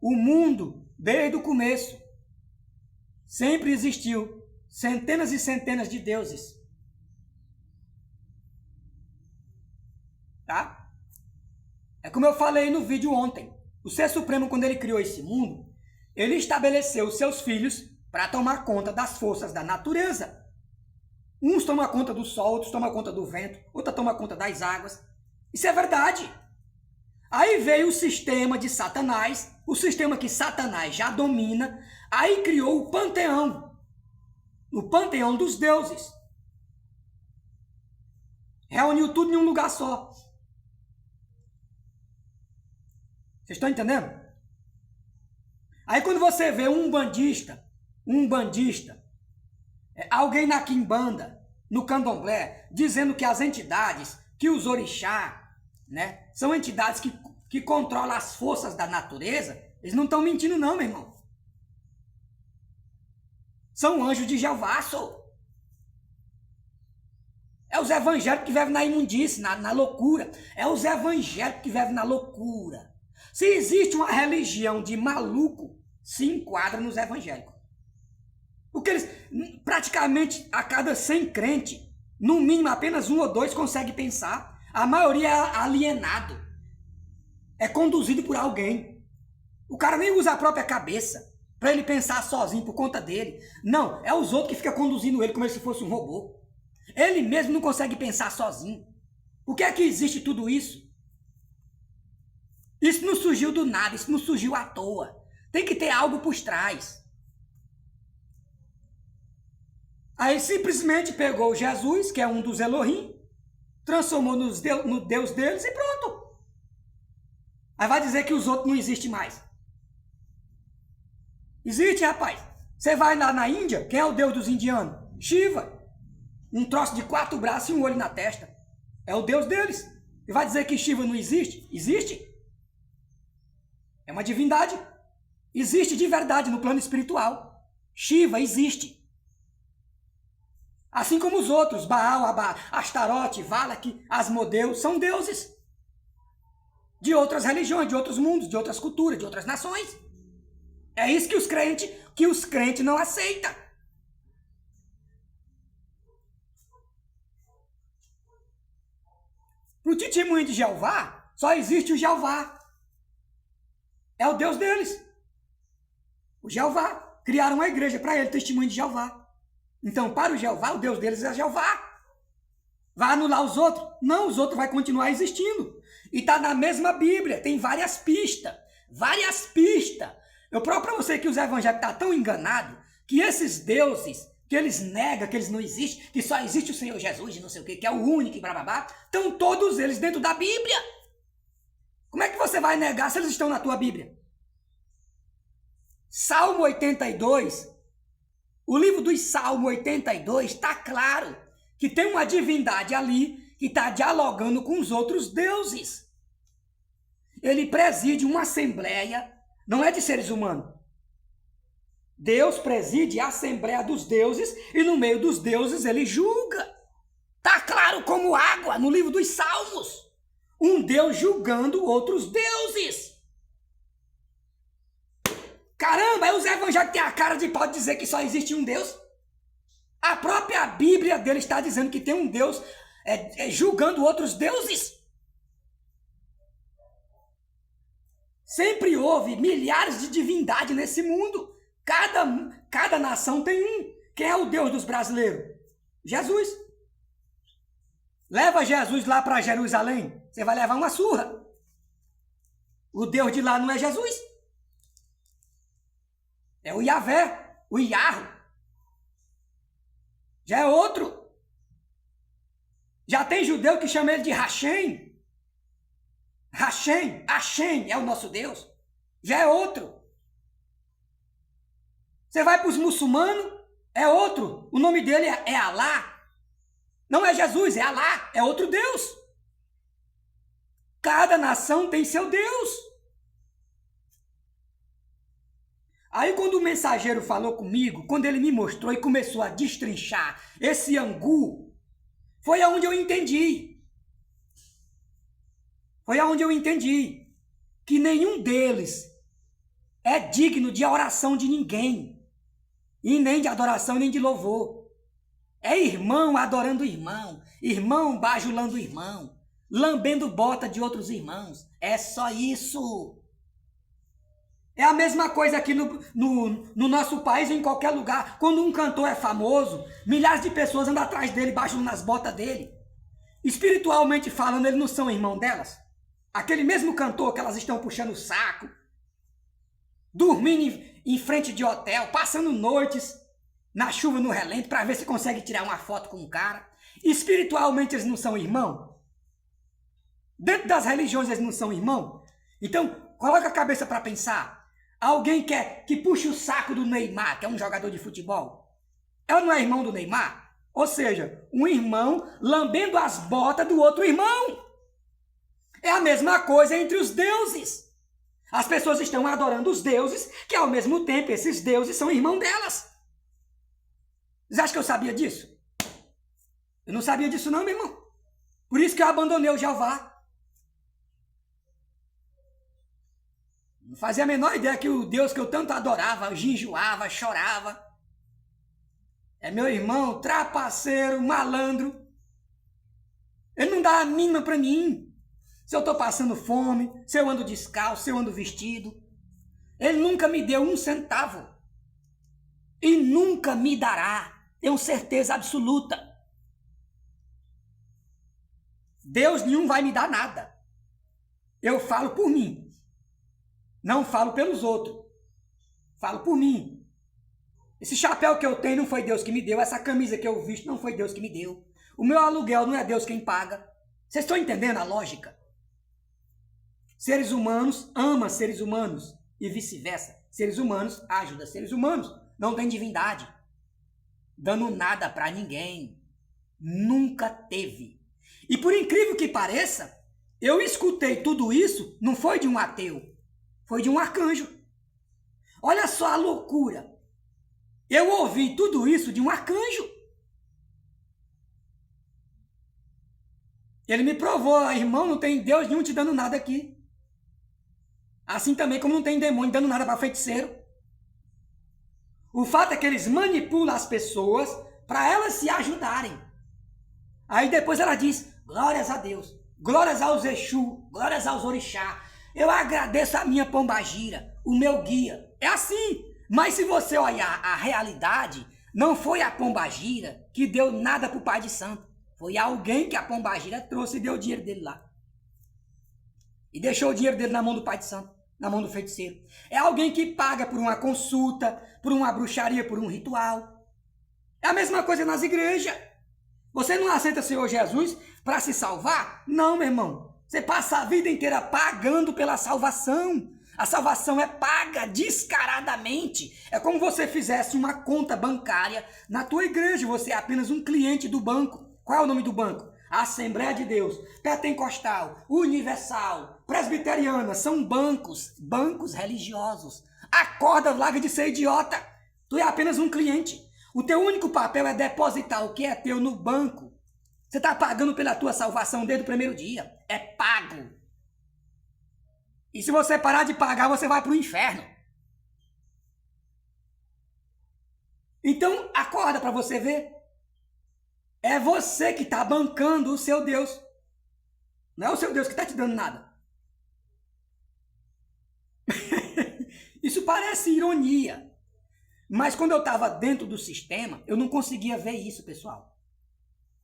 O mundo, desde o começo, sempre existiu centenas e centenas de deuses. Tá? É como eu falei no vídeo ontem. O Ser Supremo, quando ele criou esse mundo, ele estabeleceu os seus filhos para tomar conta das forças da natureza. Uns tomam conta do sol, outros tomam conta do vento, outros tomam conta das águas. Isso é verdade. Aí veio o sistema de Satanás, o sistema que Satanás já domina, aí criou o panteão. O panteão dos deuses. Reuniu tudo em um lugar só. Vocês estão entendendo? Aí quando você vê um bandista, alguém na quimbanda, no candomblé, dizendo que as entidades, que os orixá, né, são entidades que controlam as forças da natureza, eles não estão mentindo não, meu irmão. São anjos de Jeová, só. É os evangélicos que vivem na imundície, na loucura. É os evangélicos que vivem na loucura. Se existe uma religião de maluco, se enquadra nos evangélicos. Porque eles, praticamente a cada 100 crentes, no mínimo apenas 1 ou 2 consegue pensar. A maioria é alienado. É conduzido por alguém. O cara nem usa a própria cabeça para ele pensar sozinho por conta dele. Não, é os outros que ficam conduzindo ele como se fosse um robô. Ele mesmo não consegue pensar sozinho. Por que é que existe tudo isso? Isso não surgiu do nada, isso não surgiu à toa. Tem que ter algo por trás. Aí simplesmente pegou Jesus, que é um dos Elohim, transformou no Deus deles e pronto. Aí vai dizer que os outros não existem mais. Existe, rapaz. Você vai lá na Índia, quem é o Deus dos indianos? Shiva. Um troço de 4 braços e um olho na testa. É o Deus deles. E vai dizer que Shiva não existe? Existe. É uma divindade. Existe de verdade no plano espiritual. Shiva existe. Assim como os outros, Baal, Astarote, Valak, Asmodeus, são deuses. De outras religiões, de outros mundos, de outras culturas, de outras nações. É isso que os crentes não aceitam. Para o testemunho de Jeová, só existe o Jeová. É o Deus deles. O Jeová. Criaram uma igreja para ele, testemunho de Jeová. Então, para o Jeová, o Deus deles é Jeová. Vai anular os outros? Não, os outros vão continuar existindo. E está na mesma Bíblia, tem várias pistas. Várias pistas. Eu provo para você que os evangélicos estão tão enganados que esses deuses que eles negam, que eles não existem, que só existe o Senhor Jesus e não sei o que é o único e blá, estão todos eles dentro da Bíblia. Como é que você vai negar se eles estão na tua Bíblia? Salmo 82, o livro dos Salmo 82 está claro que tem uma divindade ali que está dialogando com os outros deuses. Ele preside uma assembleia, não é de seres humanos. Deus preside a Assembleia dos Deuses e no meio dos deuses ele julga. Tá claro como água no livro dos Salmos. Um Deus julgando outros deuses. Caramba, aí os evangélicos têm a cara de pau de dizer que só existe um Deus. A própria Bíblia dele está dizendo que tem um Deus julgando outros deuses. Sempre houve milhares de divindades nesse mundo. Cada nação tem um. Quem é o Deus dos brasileiros? Jesus. Leva Jesus lá para Jerusalém, você vai levar uma surra. O Deus de lá não é Jesus. É o Yahvé, o Iarro. Já é outro. Já tem judeu que chama ele de Hashem. Hashem é o nosso Deus. Já é outro. Você vai para os muçulmanos, é outro. O nome dele é Alá. Não é Jesus, é Alá, é outro Deus. Cada nação tem seu Deus. Aí quando o mensageiro falou comigo, quando ele me mostrou e começou a destrinchar esse angu, foi aonde eu entendi. Foi aonde eu entendi que nenhum deles é digno de oração de ninguém. E nem de adoração, nem de louvor. É irmão adorando irmão, irmão bajulando irmão, lambendo bota de outros irmãos. É só isso. É a mesma coisa aqui no nosso país, em qualquer lugar. Quando um cantor é famoso, milhares de pessoas andam atrás dele, bajulando nas botas dele. Espiritualmente falando, eles não são irmão delas? Aquele mesmo cantor que elas estão puxando o saco, dormindo em frente de hotel, passando noites na chuva, no relento, para ver se consegue tirar uma foto com um cara. Espiritualmente eles não são irmão? Dentro das religiões eles não são irmão? Então, coloca a cabeça para pensar. Alguém que puxa o saco do Neymar, que é um jogador de futebol, ela não é irmão do Neymar? Ou seja, um irmão lambendo as botas do outro irmão. É a mesma coisa entre os deuses. As pessoas estão adorando os deuses, que ao mesmo tempo esses deuses são irmão delas. Vocês acham que eu sabia disso? Eu não sabia disso não, meu irmão. Por isso que eu abandonei o Jeová. Não fazia a menor ideia que o Deus que eu tanto adorava, jejuava, chorava, é meu irmão, trapaceiro, malandro. Ele não dá a mínima para mim. Se eu estou passando fome, se eu ando descalço, se eu ando vestido. Ele nunca me deu um centavo. E nunca me dará. Tenho certeza absoluta. Deus nenhum vai me dar nada. Eu falo por mim. Não falo pelos outros. Falo por mim. Esse chapéu que eu tenho não foi Deus que me deu. Essa camisa que eu visto não foi Deus que me deu. O meu aluguel não é Deus quem paga. Vocês estão entendendo a lógica? Seres humanos amam seres humanos e vice-versa. Seres humanos ajudam seres humanos. Não tem divindade dando nada para ninguém. Nunca teve. E por incrível que pareça, eu escutei tudo isso, não foi de um ateu, foi de um arcanjo. Olha só a loucura. Eu ouvi tudo isso de um arcanjo. Ele me provou, irmão, não tem Deus nenhum te dando nada aqui. Assim também como não tem demônio dando nada para feiticeiro. O fato é que eles manipulam as pessoas para elas se ajudarem. Aí depois ela diz, glórias a Deus, glórias aos Exu, glórias aos orixá. Eu agradeço a minha pombagira, o meu guia. É assim. Mas se você olhar a realidade, não foi a pombagira que deu nada para o pai de santo. Foi alguém que a pombagira trouxe e deu o dinheiro dele lá. E deixou o dinheiro dele na mão do pai de santo, na mão do feiticeiro. É alguém que paga por uma consulta, por uma bruxaria, por um ritual. É a mesma coisa nas igrejas. Você não aceita o Senhor Jesus para se salvar? Não, meu irmão. Você passa a vida inteira pagando pela salvação. A salvação é paga descaradamente. É como você fizesse uma conta bancária na tua igreja. Você é apenas um cliente do banco. Qual é o nome do banco? Assembleia de Deus, Pentecostal, Universal, Presbiteriana. São bancos religiosos. Acorda, larga de ser idiota. Tu é apenas um cliente. O teu único papel é depositar o que é teu no banco. Você está pagando pela tua salvação desde o primeiro dia. É pago. E se você parar de pagar, você vai para o inferno. Então, acorda para você ver. É você que está bancando o seu Deus. Não é o seu Deus que está te dando nada. Isso parece ironia. Mas quando eu estava dentro do sistema, eu não conseguia ver isso, pessoal.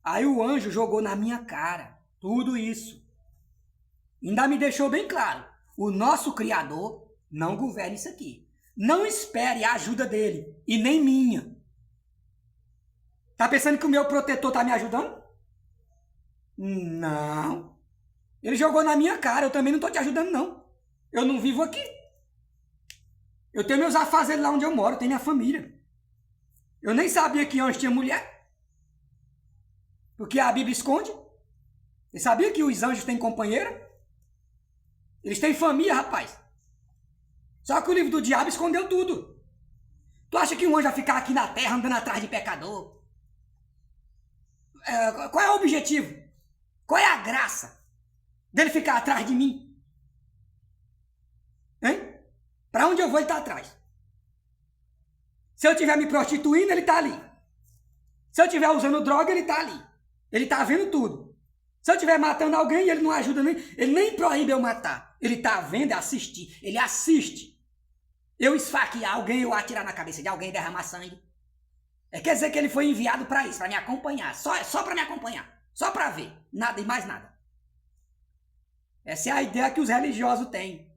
Aí o anjo jogou na minha cara tudo isso. Ainda me deixou bem claro, o nosso Criador não governa isso aqui. Não espere a ajuda dele, e nem minha. Tá pensando que o meu protetor tá me ajudando? Não. Ele jogou na minha cara, eu também não tô te ajudando, não. Eu não vivo aqui. Eu tenho meus afazeres lá onde eu moro, eu tenho minha família. Eu nem sabia que anjo tinha mulher. Porque a Bíblia esconde. Você sabia que os anjos têm companheira? Eles têm família, rapaz. Só que o livro do diabo escondeu tudo. Tu acha que um anjo vai ficar aqui na terra andando atrás de pecador? Qual é o objetivo? Qual é a graça dele ficar atrás de mim? Hein? Pra onde eu vou, ele tá atrás. Se eu estiver me prostituindo, ele tá ali. Se eu estiver usando droga, ele tá ali. Ele tá vendo tudo. Se eu estiver matando alguém, ele não ajuda nem. Ele nem proíbe eu matar. Ele tá vendo e assistir. Ele assiste. Eu esfaquear alguém, eu atirar na cabeça de alguém e derramar sangue. Quer dizer que ele foi enviado para isso, para me acompanhar. Só para me acompanhar. Só para ver. Nada e mais nada. Essa é a ideia que os religiosos têm.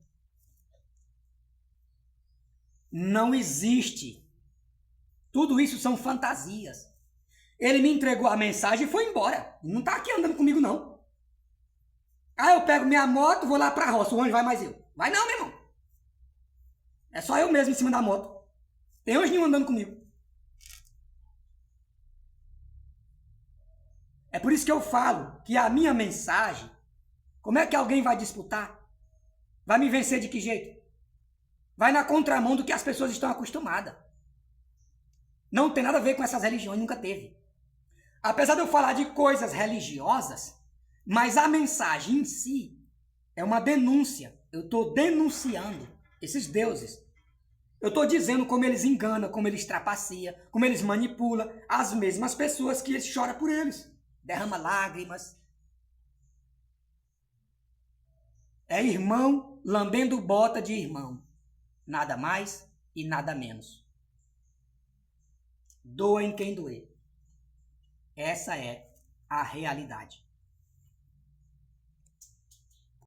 Não existe. Tudo isso são fantasias. Ele me entregou a mensagem e foi embora. Não tá aqui andando comigo, não. Ah, eu pego minha moto, vou lá pra roça. O anjo vai mais eu. Vai não, meu irmão. É só eu mesmo em cima da moto. Tem anjo nenhum andando comigo. É por isso que eu falo que a minha mensagem, como é que alguém vai disputar? Vai me vencer de que jeito? Vai na contramão do que as pessoas estão acostumadas. Não tem nada a ver com essas religiões, nunca teve. Apesar de eu falar de coisas religiosas, mas a mensagem em si é uma denúncia. Eu estou denunciando esses deuses. Eu estou dizendo como eles enganam, como eles trapaceam, como eles manipulam as mesmas pessoas que eles choram por eles. Derrama lágrimas. É irmão lambendo bota de irmão. Nada mais e nada menos. Doa em quem doer. Essa é a realidade.